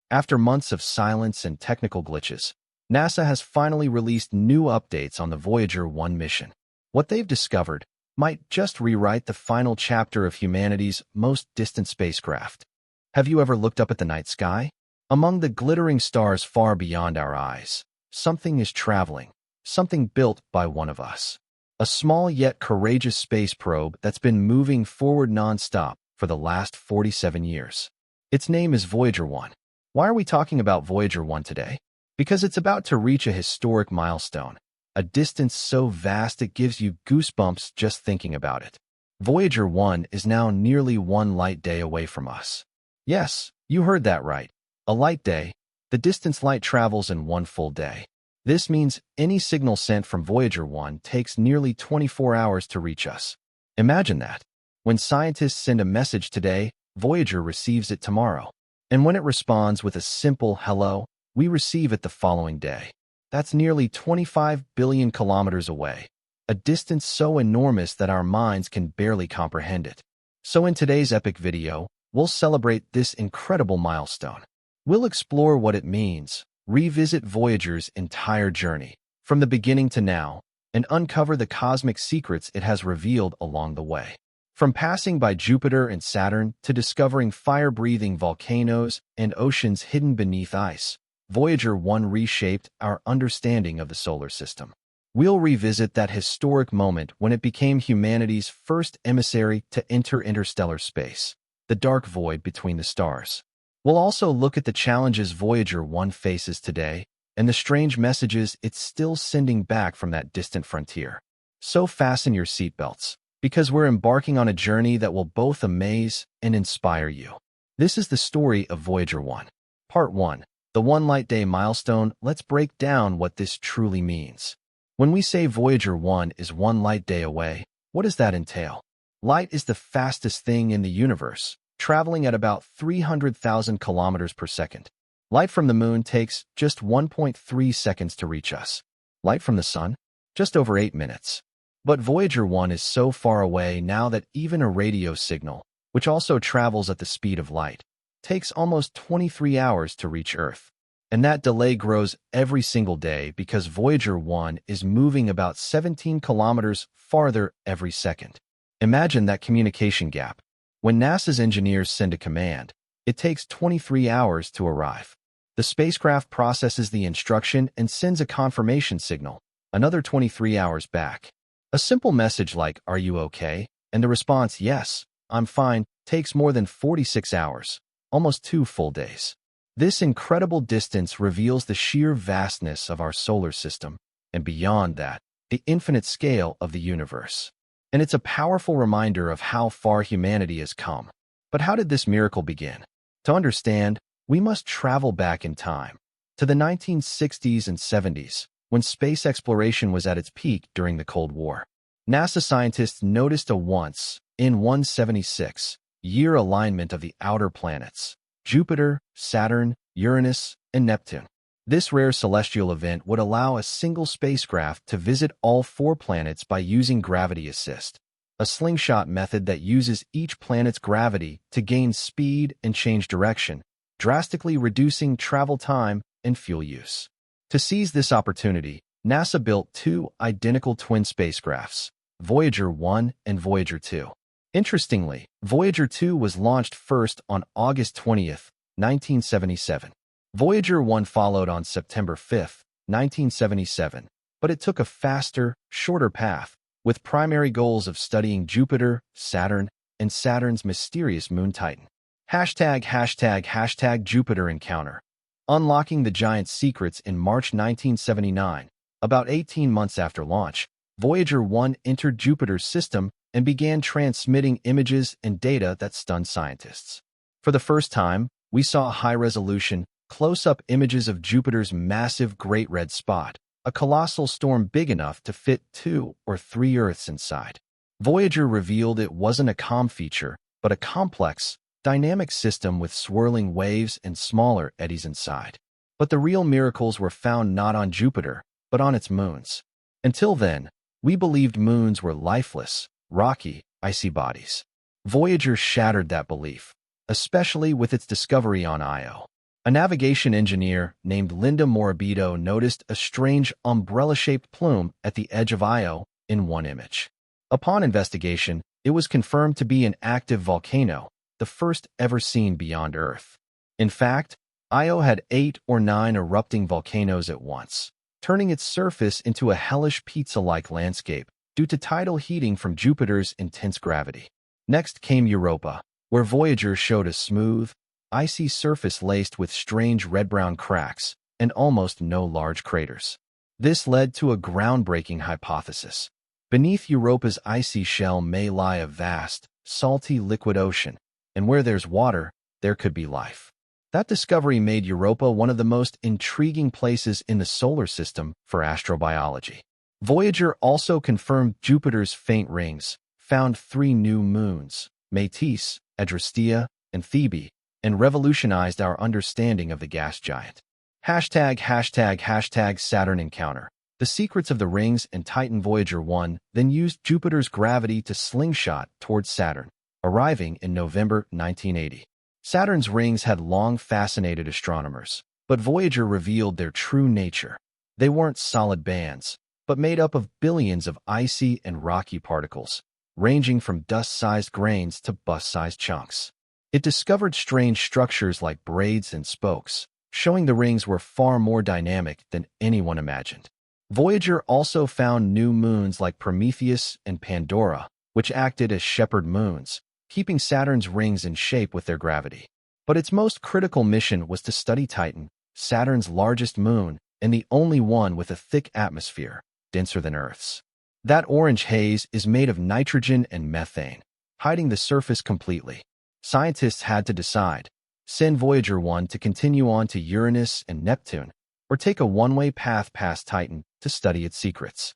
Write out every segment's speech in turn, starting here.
After months of silence and technical glitches, NASA has finally released new updates on the Voyager 1 mission. What they've discovered might just rewrite the final chapter of humanity's most distant spacecraft. Have you ever looked up at the night sky? Among the glittering stars far beyond our eyes, something is traveling, something built by one of us. A small yet courageous space probe that's been moving forward non-stop for the last 47 years. Its name is Voyager 1. Why are we talking about Voyager 1 today? Because it's about to reach a historic milestone, a distance so vast it gives you goosebumps just thinking about it. Voyager 1 is now nearly one light day away from us. Yes, you heard that right. A light day, the distance light travels in one full day. This means any signal sent from Voyager 1 takes nearly 24 hours to reach us. Imagine that. When scientists send a message today, Voyager receives it tomorrow. And when it responds with a simple hello, we receive it the following day. That's nearly 25 billion kilometers away, a distance so enormous that our minds can barely comprehend it. So in today's epic video, we'll celebrate this incredible milestone. We'll explore what it means, revisit Voyager's entire journey, from the beginning to now, and uncover the cosmic secrets it has revealed along the way. From passing by Jupiter and Saturn to discovering fire-breathing volcanoes and oceans hidden beneath ice, Voyager 1 reshaped our understanding of the solar system. We'll revisit that historic moment when it became humanity's first emissary to enter interstellar space, the dark void between the stars. We'll also look at the challenges Voyager 1 faces today and the strange messages it's still sending back from that distant frontier. So fasten your seatbelts, because we're embarking on a journey that will both amaze and inspire you. This is the story of Voyager 1. Part 1. The one light day milestone. Let's break down what this truly means. When we say Voyager 1 is one light day away, what does that entail? Light is the fastest thing in the universe, traveling at about 300,000 kilometers per second. Light from the moon takes just 1.3 seconds to reach us. Light from the sun? Just over 8 minutes. But Voyager 1 is so far away now that even a radio signal, which also travels at the speed of light, takes almost 23 hours to reach Earth. And that delay grows every single day because Voyager 1 is moving about 17 kilometers farther every second. Imagine that communication gap. When NASA's engineers send a command, it takes 23 hours to arrive. The spacecraft processes the instruction and sends a confirmation signal, another 23 hours back. A simple message like, "Are you okay?" and the response, "Yes, I'm fine," takes more than 46 hours, almost 2 full days. This incredible distance reveals the sheer vastness of our solar system, and beyond that, the infinite scale of the universe. And it's a powerful reminder of how far humanity has come. But how did this miracle begin? To understand, we must travel back in time, to the 1960s and 70s, when space exploration was at its peak during the Cold War. NASA scientists noticed a once-in-176-year alignment of the outer planets, Jupiter, Saturn, Uranus, and Neptune. This rare celestial event would allow a single spacecraft to visit all 4 planets by using gravity assist, a slingshot method that uses each planet's gravity to gain speed and change direction, drastically reducing travel time and fuel use. To seize this opportunity, NASA built 2 identical twin spacecrafts, Voyager 1 and Voyager 2. Interestingly, Voyager 2 was launched first on August 20th, 1977. Voyager 1 followed on September 5, 1977, but it took a faster, shorter path, with primary goals of studying Jupiter, Saturn, and Saturn's mysterious moon Titan. #### Jupiter Encounter. Unlocking the giant's secrets in March 1979, about 18 months after launch, Voyager 1 entered Jupiter's system and began transmitting images and data that stunned scientists. For the first time, we saw high-resolution, close-up images of Jupiter's massive Great Red Spot, a colossal storm big enough to fit 2 or 3 Earths inside. Voyager revealed it wasn't a calm feature, but a complex, dynamic system with swirling waves and smaller eddies inside. But the real miracles were found not on Jupiter, but on its moons. Until then, we believed moons were lifeless, rocky, icy bodies. Voyager shattered that belief, especially with its discovery on Io, A navigation engineer named Linda Morabito noticed a strange umbrella-shaped plume at the edge of Io in one image. Upon investigation, it was confirmed to be an active volcano, the first ever seen beyond Earth. In fact, Io had 8 or 9 erupting volcanoes at once, turning its surface into a hellish pizza-like landscape due to tidal heating from Jupiter's intense gravity. Next came Europa, where Voyager showed a smooth, icy surface laced with strange red-brown cracks and almost no large craters. This led to a groundbreaking hypothesis. Beneath Europa's icy shell may lie a vast, salty liquid ocean, and where there's water, there could be life. That discovery made Europa one of the most intriguing places in the solar system for astrobiology. Voyager also confirmed Jupiter's faint rings, found 3 new moons, Métis, Adrastea, and Thebe, and revolutionized our understanding of the gas giant. #### Saturn Encounter. The secrets of the rings and Titan. Voyager 1 then used Jupiter's gravity to slingshot towards Saturn, arriving in November 1980. Saturn's rings had long fascinated astronomers, but Voyager revealed their true nature. They weren't solid bands, but made up of billions of icy and rocky particles, ranging from dust-sized grains to bus-sized chunks. It discovered strange structures like braids and spokes, showing the rings were far more dynamic than anyone imagined. Voyager also found new moons like Prometheus and Pandora, which acted as shepherd moons, keeping Saturn's rings in shape with their gravity. But its most critical mission was to study Titan, Saturn's largest moon and the only one with a thick atmosphere, denser than Earth's. That orange haze is made of nitrogen and methane, hiding the surface completely. Scientists had to decide, send Voyager 1 to continue on to Uranus and Neptune, or take a one-way path past Titan to study its secrets.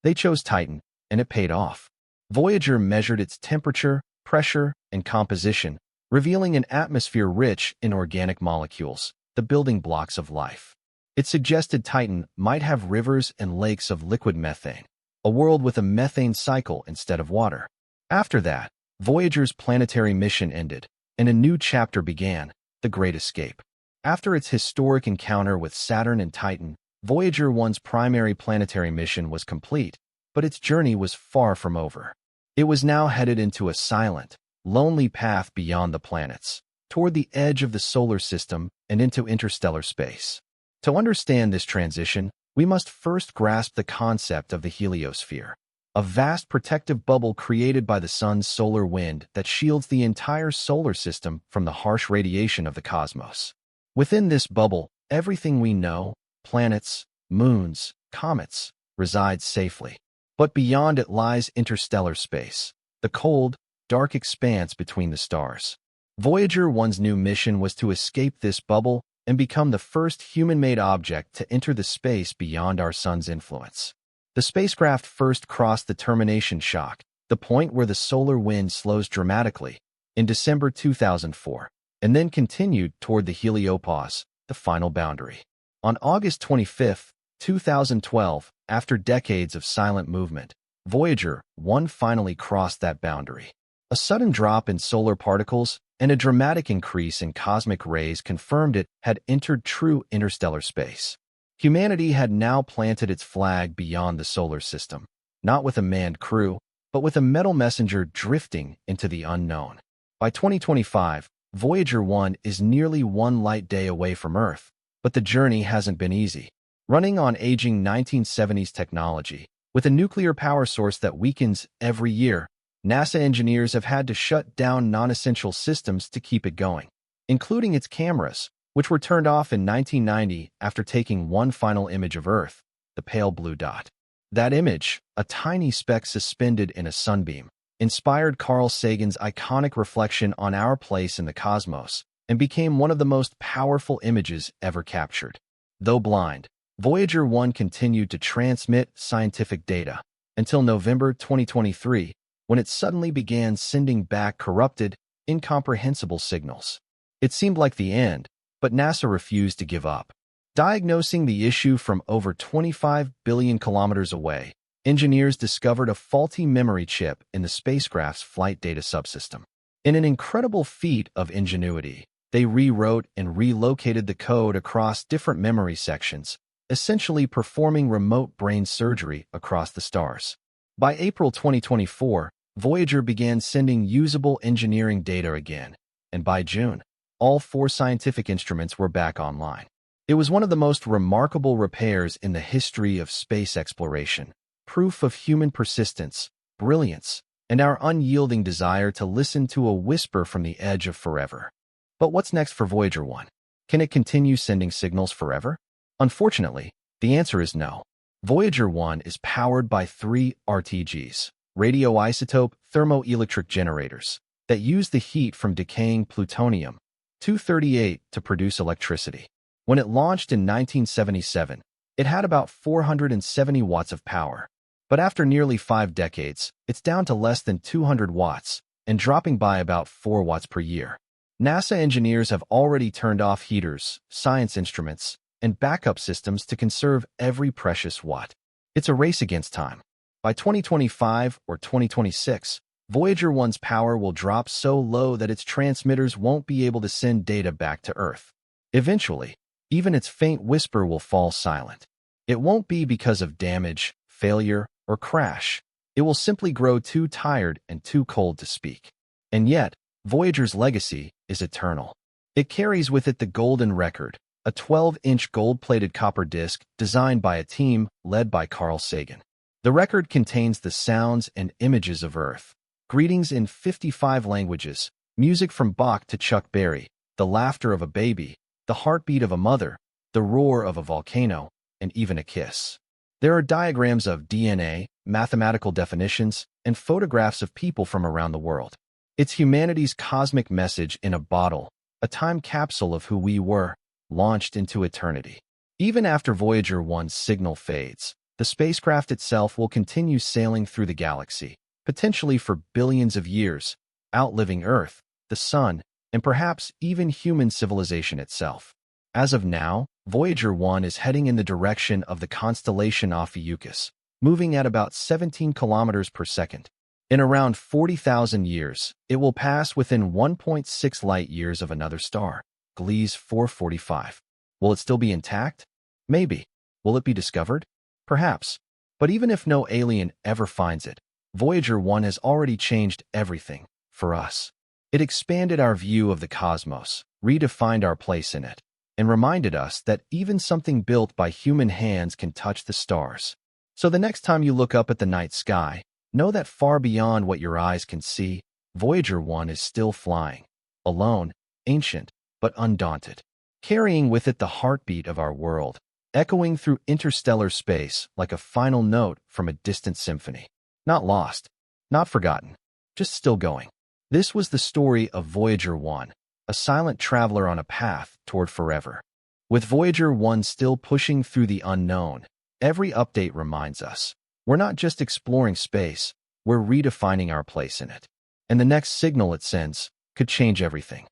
They chose Titan, and it paid off. Voyager measured its temperature, pressure, and composition, revealing an atmosphere rich in organic molecules, the building blocks of life. It suggested Titan might have rivers and lakes of liquid methane, a world with a methane cycle instead of water. After that, Voyager's planetary mission ended, and a new chapter began, the Great Escape. After its historic encounter with Saturn and Titan, Voyager 1's primary planetary mission was complete, but its journey was far from over. It was now headed into a silent, lonely path beyond the planets, toward the edge of the solar system and into interstellar space. To understand this transition, we must first grasp the concept of the heliosphere, a vast protective bubble created by the sun's solar wind that shields the entire solar system from the harsh radiation of the cosmos. Within this bubble, everything we know, planets, moons, comets, resides safely. But beyond it lies interstellar space, the cold, dark expanse between the stars. Voyager 1's new mission was to escape this bubble and become the first human-made object to enter the space beyond our sun's influence. The spacecraft first crossed the termination shock, the point where the solar wind slows dramatically, in December 2004, and then continued toward the heliopause, the final boundary. On August 25, 2012, after decades of silent movement, Voyager 1 finally crossed that boundary. A sudden drop in solar particles and a dramatic increase in cosmic rays confirmed it had entered true interstellar space. Humanity had now planted its flag beyond the solar system, not with a manned crew, but with a metal messenger drifting into the unknown. By 2025, Voyager 1 is nearly 1 light day away from Earth, but the journey hasn't been easy. Running on aging 1970s technology, with a nuclear power source that weakens every year, NASA engineers have had to shut down non-essential systems to keep it going, including its cameras, which were turned off in 1990 after taking one final image of Earth, the pale blue dot. That image, a tiny speck suspended in a sunbeam, inspired Carl Sagan's iconic reflection on our place in the cosmos and became one of the most powerful images ever captured. Though blind, Voyager 1 continued to transmit scientific data until November 2023, when it suddenly began sending back corrupted, incomprehensible signals. It seemed like the end, but NASA refused to give up. Diagnosing the issue from over 25 billion kilometers away, engineers discovered a faulty memory chip in the spacecraft's flight data subsystem. In an incredible feat of ingenuity, They rewrote and relocated the code across different memory sections, essentially performing remote brain surgery across the stars. By April 2024, Voyager began sending usable engineering data again, and by June, all 4 scientific instruments were back online. It was one of the most remarkable repairs in the history of space exploration, proof of human persistence, brilliance, and our unyielding desire to listen to a whisper from the edge of forever. But what's next for Voyager 1? Can it continue sending signals forever? Unfortunately, the answer is no. Voyager 1 is powered by 3 RTGs, radioisotope thermoelectric generators, that use the heat from decaying plutonium-238 to produce electricity. When it launched in 1977, it had about 470 watts of power. But after nearly 5 decades, it's down to less than 200 watts and dropping by about 4 watts per year. NASA engineers have already turned off heaters, science instruments, and backup systems to conserve every precious watt. It's a race against time. By 2025 or 2026, Voyager 1's power will drop so low that its transmitters won't be able to send data back to Earth. Eventually, even its faint whisper will fall silent. It won't be because of damage, failure, or crash. It will simply grow too tired and too cold to speak. And yet, Voyager's legacy is eternal. It carries with it the golden record, a 12-inch gold-plated copper disc designed by a team led by Carl Sagan. The record contains the sounds and images of Earth, greetings in 55 languages, music from Bach to Chuck Berry, the laughter of a baby, the heartbeat of a mother, the roar of a volcano, and even a kiss. There are diagrams of DNA, mathematical definitions, and photographs of people from around the world. It's humanity's cosmic message in a bottle, a time capsule of who we were, launched into eternity. Even after Voyager 1's signal fades, the spacecraft itself will continue sailing through the galaxy, potentially for billions of years, outliving Earth, the Sun, and perhaps even human civilization itself. As of now, Voyager 1 is heading in the direction of the constellation Ophiuchus, moving at about 17 kilometers per second. In around 40,000 years, it will pass within 1.6 light-years of another star, Gliese 445. Will it still be intact? Maybe. Will it be discovered? Perhaps. But even if no alien ever finds it, Voyager 1 has already changed everything for us. It expanded our view of the cosmos, redefined our place in it, and reminded us that even something built by human hands can touch the stars. So the next time you look up at the night sky, know that far beyond what your eyes can see, Voyager 1 is still flying, alone, ancient, but undaunted, carrying with it the heartbeat of our world, echoing through interstellar space like a final note from a distant symphony. Not lost, not forgotten, just still going. This was the story of Voyager 1, a silent traveler on a path toward forever. With Voyager 1 still pushing through the unknown, every update reminds us, we're not just exploring space, we're redefining our place in it. And the next signal it sends could change everything.